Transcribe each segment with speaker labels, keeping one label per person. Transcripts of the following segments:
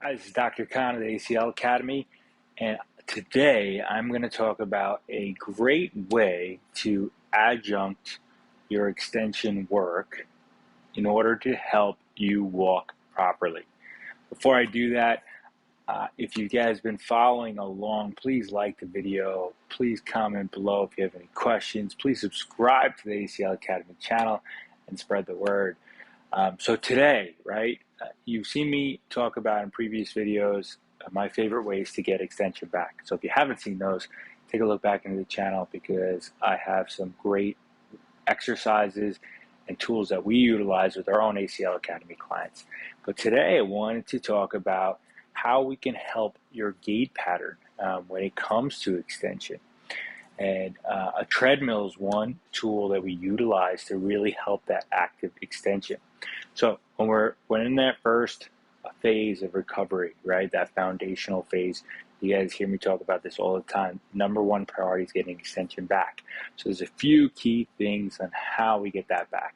Speaker 1: Hi, this is Dr. Kaan of the ACL Academy, and today I'm going to talk about a great way to adjunct your extension work in order to help you walk properly. Before I do that, if you guys have been following along, please like the video, please comment below if you have any questions, please subscribe to the ACL Academy channel and spread the word. So today, right, you've seen me talk about in previous videos my favorite ways to get extension back. So if you haven't seen those, take a look back into the channel because I have some great exercises and tools that we utilize with our own ACL Academy clients. But today I wanted to talk about how we can help your gait pattern when it comes to extension. And a treadmill is one tool that we utilize to really help that active extension. So when in that first phase of recovery, right, that foundational phase, you guys hear me talk about this all the time. Number one priority is getting extension back. So there's a few key things on how we get that back.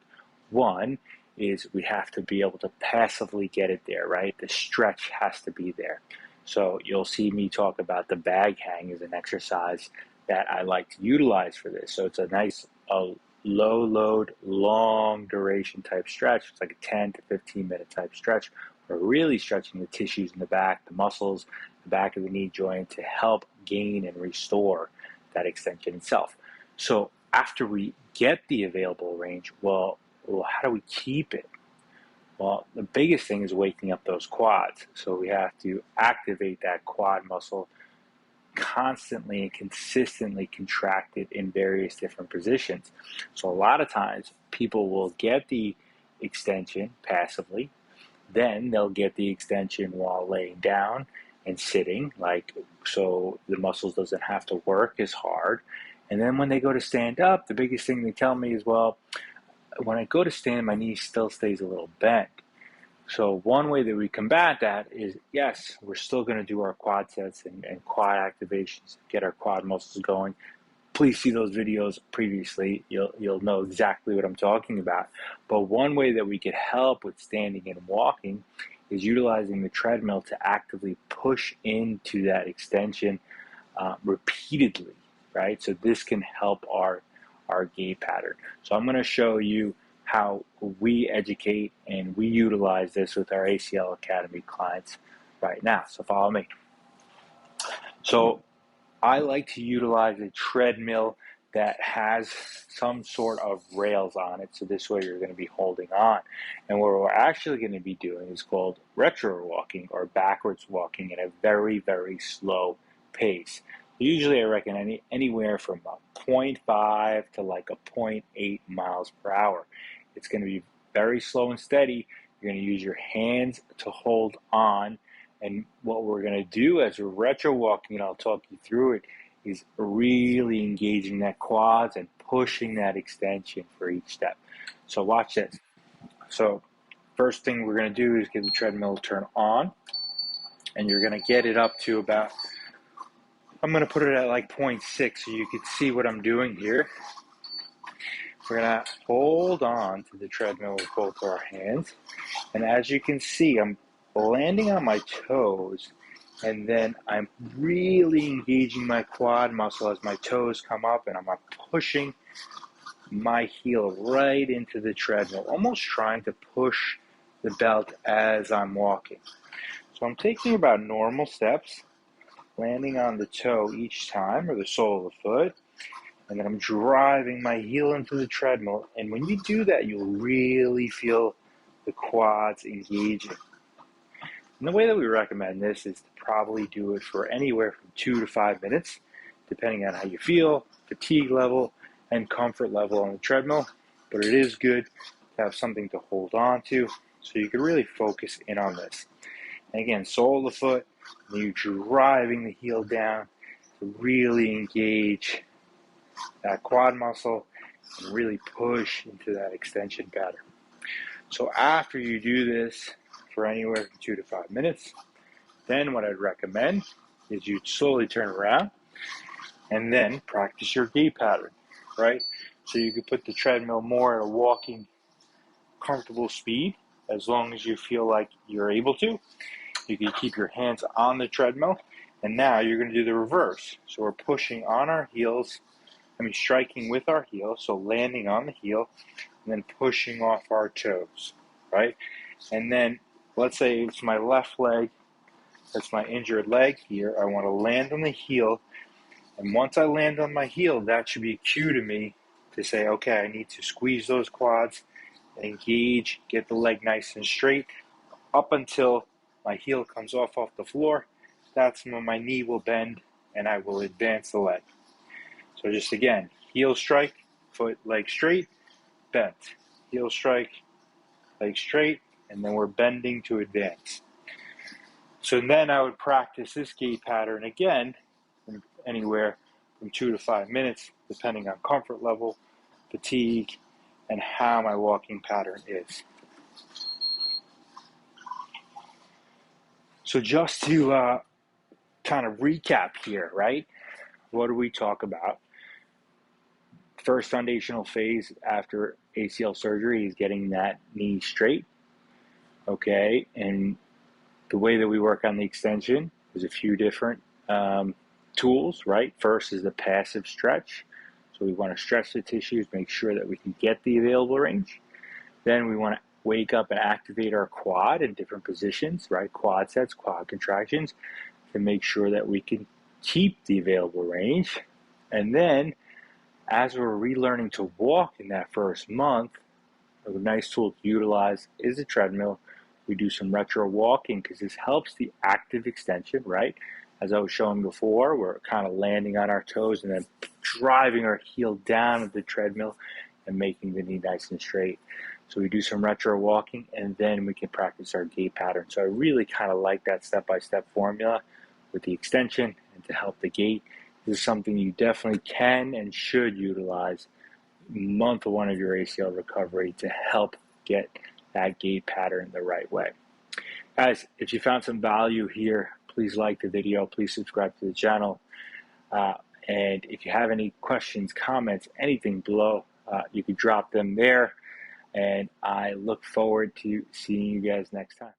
Speaker 1: One is we have to be able to passively get it there, right? The stretch has to be there. So you'll see me talk about the bag hang as an exercise that I like to utilize for this. So it's a nice low load, long duration type stretch. It's like a 10 to 15 minute type stretch. We're really stretching the tissues in the back, the muscles, the back of the knee joint to help gain and restore that extension itself. So after we get the available range, well, how do we keep it? Well, the biggest thing is waking up those quads. So we have to activate that quad muscle constantly and consistently contracted in various different positions. So a lot of times people will get the extension passively, then they'll get the extension while laying down and sitting, like so the muscles doesn't have to work as hard. And then when they go to stand up, the biggest thing they tell me is, well, when I go to stand, my knee still stays a little bent. So one way that we combat that is, yes, we're still going to do our quad sets and quad activations, get our quad muscles going. Please see those videos previously. You'll know exactly what I'm talking about. But one way that we could help with standing and walking is utilizing the treadmill to actively push into that extension repeatedly, right? So this can help our gait pattern. So I'm going to show you how we educate and we utilize this with our ACL Academy clients right now. So follow me. So I like to utilize a treadmill that has some sort of rails on it. So this way you're going to be holding on. And what we're actually going to be doing is called retro walking or backwards walking at a very, very slow pace. Usually I reckon anywhere from a 0.5 to like a 0.8 miles per hour. It's going to be very slow and steady. You're going to use your hands to hold on. And what we're going to do as we're retro walking, and I'll talk you through it, is really engaging that quads and pushing that extension for each step. So watch this. So first thing we're going to do is get the treadmill to turn on. And you're going to get it up to about, I'm going to put it at like 0.6 so you can see what I'm doing here. We're going to hold on to the treadmill with both our hands. And as you can see, I'm landing on my toes, and then I'm really engaging my quad muscle as my toes come up, and I'm pushing my heel right into the treadmill, almost trying to push the belt as I'm walking. So I'm taking about normal steps, landing on the toe each time, or the sole of the foot, and then I'm driving my heel into the treadmill. And when you do that, you'll really feel the quads engaging. And the way that we recommend this is to probably do it for anywhere from 2 to 5 minutes, depending on how you feel, fatigue level, and comfort level on the treadmill. But it is good to have something to hold on to so you can really focus in on this. And again, sole of the foot, and you're driving the heel down to really engage that quad muscle and really push into that extension pattern. So after you do this for anywhere from 2 to 5 minutes, then what I'd recommend is you slowly turn around and then practice your gait pattern, right? So you could put the treadmill more at a walking, comfortable speed as long as you feel like you're able to. You can keep your hands on the treadmill, and now you're going to do the reverse. So we're pushing on our heels, striking with our heel, so landing on the heel, and then pushing off our toes, right? And then, let's say it's my left leg, that's my injured leg here. I want to land on the heel, and once I land on my heel, that should be a cue to me to say, okay, I need to squeeze those quads, engage, get the leg nice and straight, up until my heel comes off the floor. That's when my knee will bend, and I will advance the leg. So just again, heel strike, foot, leg straight, bent. Heel strike, leg straight, and then we're bending to advance. So then I would practice this gait pattern again, anywhere from 2 to 5 minutes, depending on comfort level, fatigue, and how my walking pattern is. So just to kind of recap here, right? What do we talk about? First foundational phase after ACL surgery is getting that knee straight, okay? And the way that we work on the extension is a few different tools, right? First is the passive stretch. So we want to stretch the tissues, make sure that we can get the available range. Then we want to wake up and activate our quad in different positions, right? Quad sets, quad contractions, to make sure that we can keep the available range. And then as we're relearning to walk in that first month, a nice tool to utilize is a treadmill. We do some retro walking because this helps the active extension, right? As I was showing before, we're kind of landing on our toes and then driving our heel down with the treadmill and making the knee nice and straight. So we do some retro walking, and then we can practice our gait pattern. So I really kind of like that step-by-step formula with the extension and to help the gait. This is something you definitely can and should utilize month one of your ACL recovery to help get that gait pattern the right way. Guys, if you found some value here, please like the video, please subscribe to the channel. And if you have any questions, comments, anything below, you can drop them there. And I look forward to seeing you guys next time.